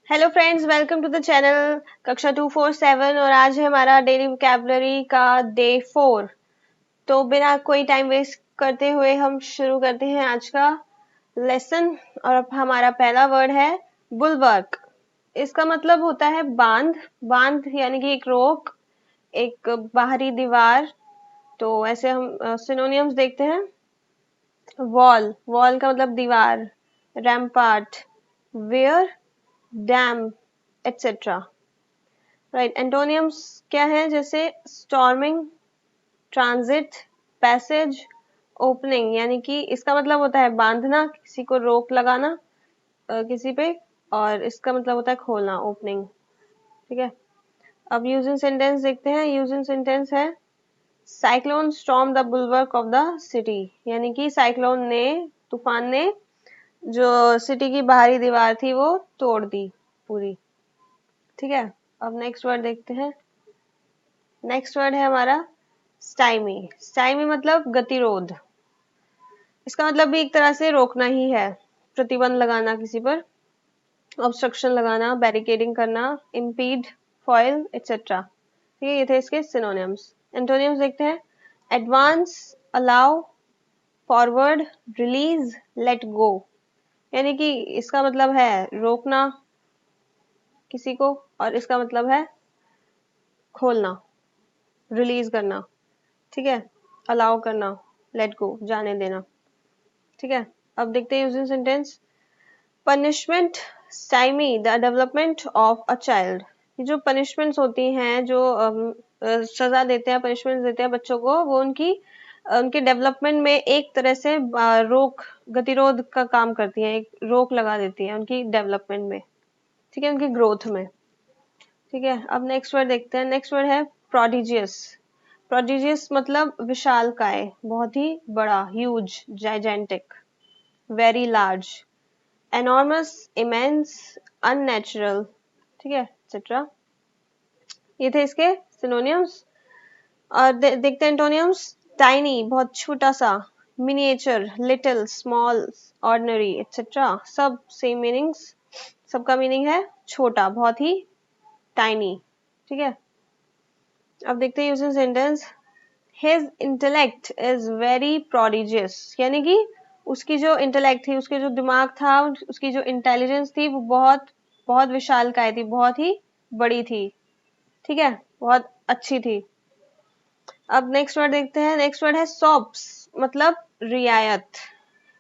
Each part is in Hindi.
Hello friends, welcome to the channel कक्षा 247 और आज है हमारा डेली वोकैबुलरी का डे 4। तो बिना कोई टाइम वेस्ट करते हुए हम शुरू करते हैं आज का लेसन। और अब हमारा पहला वर्ड है बुलवर्क। इसका मतलब होता है बांध। बांध यानी कि एक रोक, एक बाहरी दीवार। तो ऐसे हम सिनोनियम्स देखते हैं। वॉल, वॉल का मतलब दीवार। Rampart, weir, dam, etcetera. Right. Antonyms क्या है? जैसे स्टॉर्मिंग, ट्रांजिट, पैसेज, ओपनिंग। यानी कि इसका मतलब होता है बांधना, किसी को रोक लगाना किसी पे। और इसका मतलब होता है खोलना, ओपनिंग। ठीक है। अब यूजिंग सेंटेंस देखते हैं। यूजिंग सेंटेंस है cyclone storm the bulwark of the city. यानी कि साइक्लोन ने, तूफान ने जो सिटी की बाहरी दीवार थी वो तोड़ दी पूरी। ठीक है। अब नेक्स्ट वर्ड देखते हैं। नेक्स्ट वर्ड है हमारा स्टाइमी। स्टाइमी मतलब गतिरोध। इसका मतलब भी एक तरह से रोकना ही है, प्रतिबंध लगाना किसी पर, ऑब्स्ट्रक्शन लगाना, बैरिकेडिंग करना, इम्पीड, फॉइल, एटसेट्रा। ठीक है, ये थे इसके सिनोनिम्स। एंटोनिम्स देखते हैं advance, allow, forward, release, let go. यानी कि इसका मतलब है रोकना किसी को, और इसका मतलब है खोलना, रिलीज करना। ठीक है। अलाउ करना, लेट गो, जाने देना। ठीक है। अब देखते हैं using sentence. Punishment stymie the development of a child. ये जो पनिशमेंट्स होती हैं, जो सजा देते हैं, पनिशमेंट देते हैं बच्चों को, वो उनके डेवलपमेंट में एक तरह से रोक, गतिरोध का काम करती हैं, एक रोक लगा देती हैं उनकी डेवलपमेंट में। ठीक है, उनकी ग्रोथ में। ठीक है। अब नेक्स्ट वर्ड देखते हैं। नेक्स्ट वर्ड है प्रोडिजियस। प्रोडिजियस मतलब विशालकाय, बहुत ही बड़ा, huge, gigantic, very large, enormous, immense, unnatural. ठीक है, एक्सेट्रा। ये थे इसके सिनोनियम्स। और देखते हैं एंटोनियम्स। टाइनी बहुत छोटा सा, miniature, little, small, ordinary, etcetera. सब सेम मीनिंग्स, सबका मीनिंग है छोटा, बहुत ही टाइनी। ठीक है। अब देखते हैं using sentence. His intellect is very prodigious. यानी कि उसकी जो इंटेलेक्ट थी, उसके जो दिमाग था, उसकी जो इंटेलिजेंस थी, वो बहुत बहुत विशालकाय थी, बहुत ही बड़ी थी। ठीक है, बहुत अच्छी थी। अब नेक्स्ट वर्ड देखते हैं। नेक्स्ट वर्ड है सॉप्स, मतलब रियायत।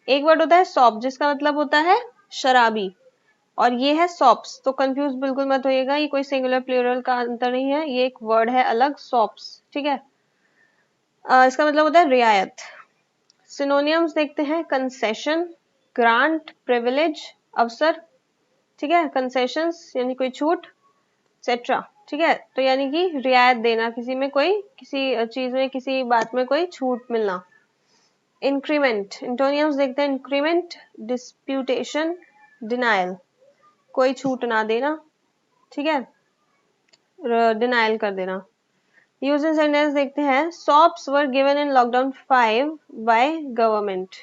एक वर्ड होता है सॉप जिसका मतलब होता है शराबी, और ये है सॉप्स। तो कंफ्यूज बिल्कुल मत होइएगा, ये कोई सिंगुलर प्लूरल का अंतर नहीं है, ये एक वर्ड है अलग, सॉप्स। ठीक है। इसका मतलब होता है रियायत। सिनोनियम्स देखते हैं। कंसेशन, ग्रांट, प्रिविलेज, अवसर। ठीक है। कंसेशंस यानी कोई छूट, एक्सेट्रा। ठीक है। तो यानी कि रियायत देना, किसी में कोई, किसी चीज में, किसी बात में कोई छूट मिलना। इंक्रीमेंट। इंटोनियम्स देखते हैं। इंक्रीमेंट, डिस्प्यूटेशन, डिनायल, कोई छूट ना देना। ठीक है, डिनायल कर देना। यूजिंग सेंटेंस देखते हैं। Shops were given in lockdown 5 by government.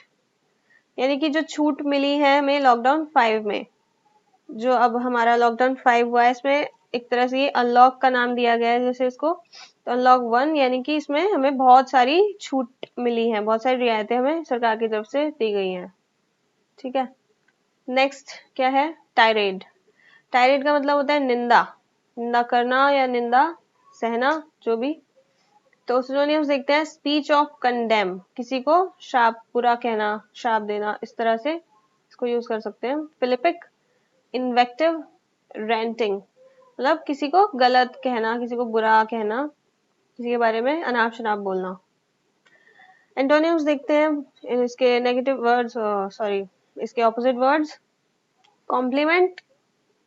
यानी कि जो छूट मिली है हमें लॉकडाउन 5 में, जो अब हमारा लॉकडाउन 5 हुआ है, इसमें एक तरह से ये अनलॉक का नाम दिया गया है जैसे इसको। तो अनलॉक 1 यानी कि इसमें हमें बहुत सारी छूट मिली है, बहुत सारी रियायतें हमें सरकार की तरफ से दी गई हैं। ठीक है। नेक्स्ट क्या है? टायरेड। टायरेड का मतलब होता है निंदा, निंदा करना या निंदा सहना, जो भी। तो सिनोनिम्स देखते हैं। स्पीच ऑफ कंडेम, किसी को शाप, बुरा कहना, शाप देना, इस तरह से इसको यूज कर सकते हैं। फिलिपिक, इन्वेक्टिव, रेंटिंग, मतलब किसी को गलत कहना, किसी को बुरा कहना, किसी के बारे में अनाप शनाप बोलना। एंटोनिम्स देखते हैं। इसके नेगेटिव वर्ड्स, सॉरी, इसके opposite words. Compliment,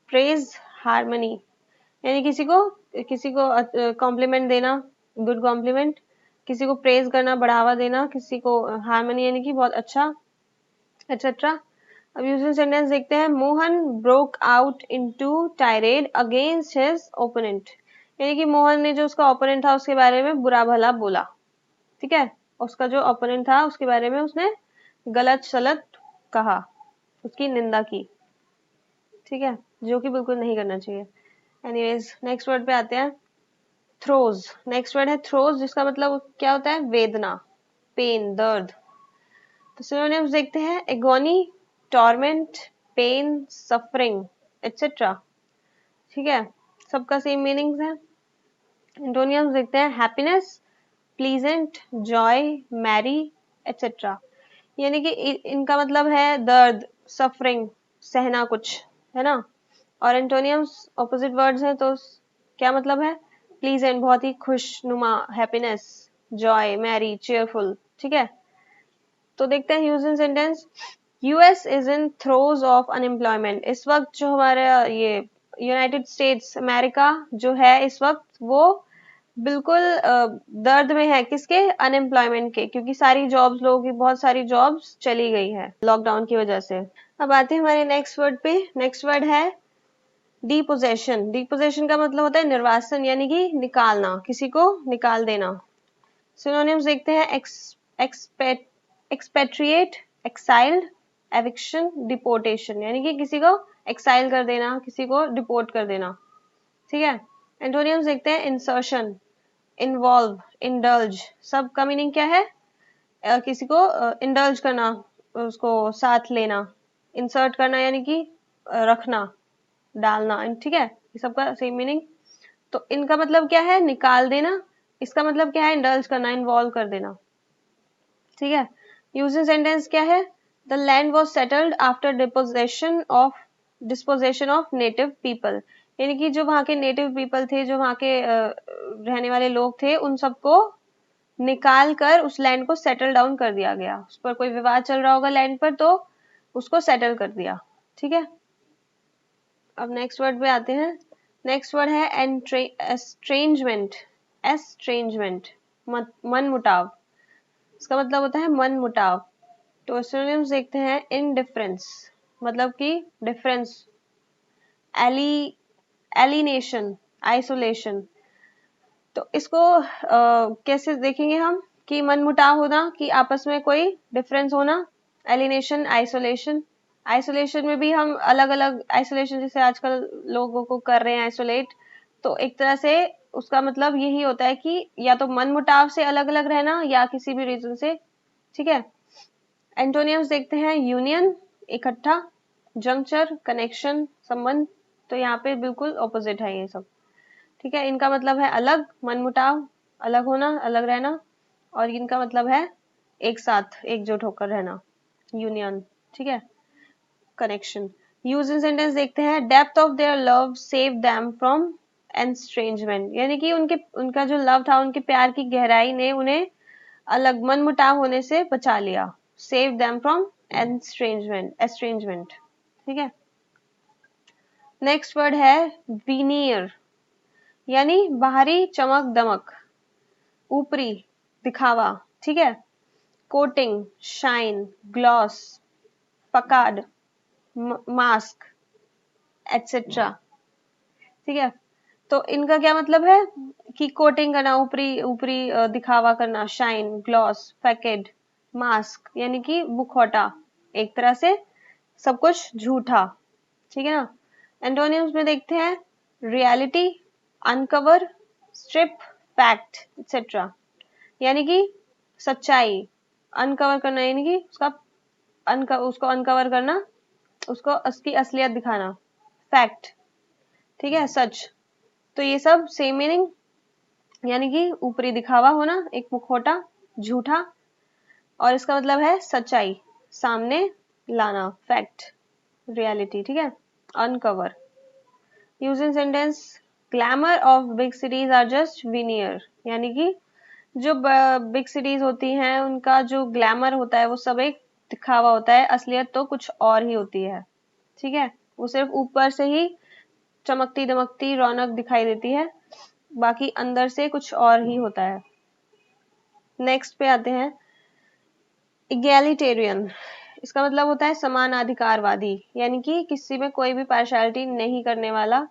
praise, harmony. यानी किसी को कॉम्प्लीमेंट देना, गुड कॉम्प्लीमेंट, किसी को प्रेज करना, बढ़ावा देना, किसी को हार्मनी यानी कि बहुत अच्छा, एक्सेट्रा। अब यूजिंग सेंटेंस देखते हैं। Mohan broke out into tired against his opponent. यानी कि मोहन ने जो उसका ओपोनेंट था उसके बारे में बुरा भला बोला। ठीक है, उसका जो ओपोनेंट था उसके बारे में उसने गलत सलत कहा, उसकी निंदा की। ठीक है। जो कि बिल्कुल नहीं करना चाहिए। एनीवेज नेक्स्ट वर्ड पे आते हैं, थ्रोज। नेक्स्ट वर्ड है थ्रोज, जिसका मतलब क्या होता है, वेदना, पेन, दर्द। तो सिनोनिम्स देखते हैं, agony, torment, pain, suffering etcetera. ठीक है, सबका सेम मीनिंग्स है। एंटोनियम्स देखते हैं, happiness, pleasant, joy, merry etcetera. यानी कि इनका मतलब है दर्द, सफरिंग, सहना कुछ, है ना। और एंटोनियम्स ऑपोजिट वर्ड्स हैं, तो क्या मतलब है, प्लीजेंट बहुत ही खुशनुमा, हैप्पीनेस, जॉय, मैरी चेयरफुल। ठीक है, तो देखते हैं use in sentence. US is in throws of unemployment. इस वक्त जो हमारा ये यूनाइटेड स्टेट्स अमेरिका जो है, इस वक्त वो बिल्कुल दर्द में है, किसके, अनएम्प्लॉयमेंट के, क्योंकि सारी जॉब्स, लोगों की बहुत सारी जॉब्स चली गई है लॉकडाउन की वजह से। अब आते हैं हमारे नेक्स्ट वर्ड पे। नेक्स्ट वर्ड है डिपोजेशन। डिपोजेशन का मतलब होता है निर्वासन, यानी कि निकालना, किसी को निकाल देना। सिनोनिम्स देखते हैं, एक्सपेट्रिएट, एक्साइल्ड, एविक्शन, डिपोर्टेशन। यानी कि किसी को एक्साइल कर देना, किसी को डिपोर्ट कर देना। ठीक है, एंटोनियम्स देखते हैं, इंसर्शन, इन्वॉल्व, इंडल्ज। सब का मीनिंग क्या है, किसी को इंडल्ज करना, उसको साथ लेना, इंसर्ट करना यानी कि रखना, डालना। ठीक है, ये सबका सेम मीनिंग। तो इनका मतलब क्या है, निकाल देना। इसका मतलब क्या है, इंडल्ज करना, इन्वॉल्व कर देना। ठीक है, यूजिंग सेंटेंस क्या है, the land was settled after disposition of native people. यानी कि जो वहां के नेटिव पीपल थे, जो वहां के रहने वाले लोग थे, उन सबको निकाल कर उस लैंड को सेटल डाउन कर दिया गया। उस पर कोई विवाद चल रहा होगा लैंड पर, तो उसको सेटल कर दिया। ठीक है, अब नेक्स्ट वर्ड पे आते हैं। नेक्स्ट वर्ड है एस्ट्रेंजमेंट। एस्ट्रेंजमेंट, मन मुटाव। इसका मतलब होता है मन मुटाव। तो सिनोनिम्स देखते हैं, इनडिफरेंस, मतलब कि डिफरेंस, एली एलिनेशन, आइसोलेशन। तो इसको कैसे देखेंगे हम, कि मन मुटाव होना, कि आपस में कोई डिफरेंस होना, एलिनेशन, आइसोलेशन। आइसोलेशन में भी हम अलग अलग आइसोलेशन, जैसे आजकल लोगों को कर रहे हैं आइसोलेट, तो एक तरह से उसका मतलब यही होता है कि या तो मन मुटाव से अलग अलग रहना, या किसी भी रीजन से। ठीक है, एंटोनियम्स देखते हैं, यूनियन, इकट्ठा, जंक्चर, कनेक्शन, संबंध। तो यहाँ पे बिल्कुल ऑपोजिट है ये सब। ठीक है, इनका मतलब है अलग, मनमुटाव, अलग होना, अलग रहना। और इनका मतलब है एक साथ, एकजुट होकर रहना, यूनियन। ठीक है, कनेक्शन। यूज इन सेंटेंस देखते हैं, depth of their love save them from estrangement. यानी कि उनका जो लव था, उनके प्यार की गहराई ने उन्हें अलग, मनमुटाव होने से बचा लिया। Save them from estrangement. ठीक है, नेक्स्ट वर्ड है वीनियर, यानी बाहरी चमक दमक, ऊपरी दिखावा। ठीक है, coating, shine, gloss, facade, mask etcetera. ठीक है, तो इनका क्या मतलब है, कि कोटिंग करना, ऊपरी ऊपरी दिखावा करना, शाइन, ग्लॉस, फैकेड, मास्क यानी कि मुखौटा, एक तरह से सब कुछ झूठा। ठीक है ना। एंटोनिम्स में देखते हैं, reality, uncover, strip, fact etcetera. यानी कि सच्चाई, अनकवर करना यानी कि उसको अनकवर करना, उसको उसकी असलियत दिखाना, फैक्ट। ठीक है, सच। तो ये सब सेम मीनिंग, यानी कि ऊपरी दिखावा होना, एक मुखौटा, झूठा। और इसका मतलब है सच्चाई, सामने लाना, फैक्ट, रियलिटी। ठीक है, uncover. Use in sentence, glamour of big cities are just veneer. यानी कि जो बिग सिटीज होती हैं, उनका जो ग्लैमर होता है, वो सब एक दिखावा होता है, असलियत तो कुछ और ही होती है। ठीक है, वो सिर्फ ऊपर से ही चमकती दमकती रौनक दिखाई देती है, बाकी अंदर से कुछ और ही होता है। नेक्स्ट पे आते हैं, इगैलिटेरियन। इसका मतलब होता है समानाधिकारवादी, यानी कि किसी में कोई भी पार्शियलिटी नहीं करने वाला,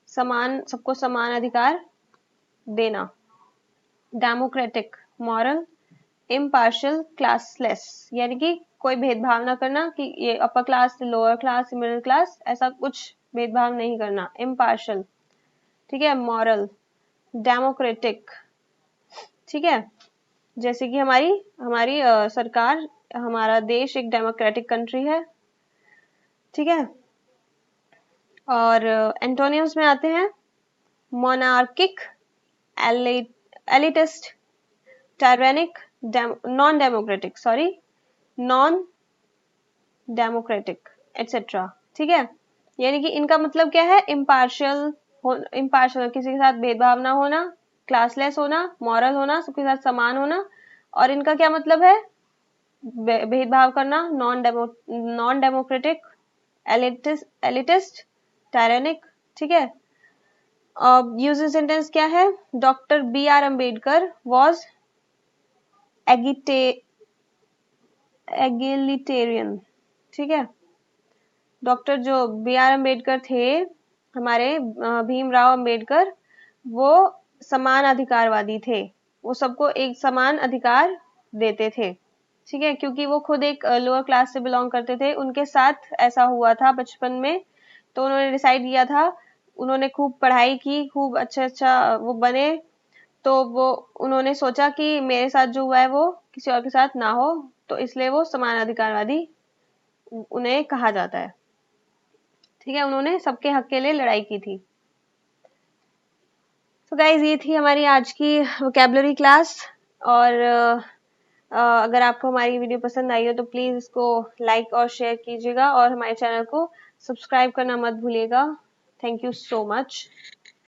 समान, सबको समान अधिकार देना। Democratic, moral, impartial, classless. यानी कि कोई भेदभाव ना करना, कि ये upper class, lower class, middle class, ऐसा कुछ भेदभाव नहीं करना, इम्पार्शल, ठीक है, मॉरल, डेमोक्रेटिक, ठीक है, जैसे कि हमारी हमारी सरकार, हमारा देश एक डेमोक्रेटिक कंट्री है, ठीक है। और एंटोनियम्स में आते हैं monarchic, elitist, tyrannic, non democratic, sorry, non democratic, etcetera, ठीक है। यानी कि इनका मतलब क्या है, इम्पार्शियल, इम्पार्शियल, किसी के साथ भेदभाव ना होना, क्लासलेस होना, मॉरल होना, सबके साथ समान होना। और इनका क्या मतलब है, भेदभाव करना, नॉन डेमोक्रेटिक, एलिटिस्ट, टायरेनिक, ठीक है। यूजिंग सेंटेंस क्या है, doctor B R Ambedkar was egalitarian, ठीक है। डॉक्टर जो बी आर अम्बेडकर थे, हमारे भीमराव अम्बेडकर, वो समान अधिकारवादी थे, वो सबको एक समान अधिकार देते थे, ठीक है, क्योंकि वो खुद एक लोअर क्लास से बिलोंग करते थे, उनके साथ ऐसा हुआ था बचपन में, तो उन्होंने डिसाइड किया था, उन्होंने खूब पढ़ाई की, खूब अच्छा वो बने, तो वो उन्होंने सोचा कि मेरे साथ जो हुआ है वो किसी और के साथ ना हो, तो इसलिए वो समान अधिकारवादी उन्हें कहा जाता है, ठीक है। उन्होंने सबके हक के लिए लड़ाई की थी। तो गाइज ये थी हमारी आज की वोकैबुलरी क्लास, और अगर आपको हमारी वीडियो पसंद आई हो तो प्लीज इसको लाइक और शेयर कीजिएगा, और हमारे चैनल को सब्सक्राइब करना मत भूलिएगा। Thank you so much.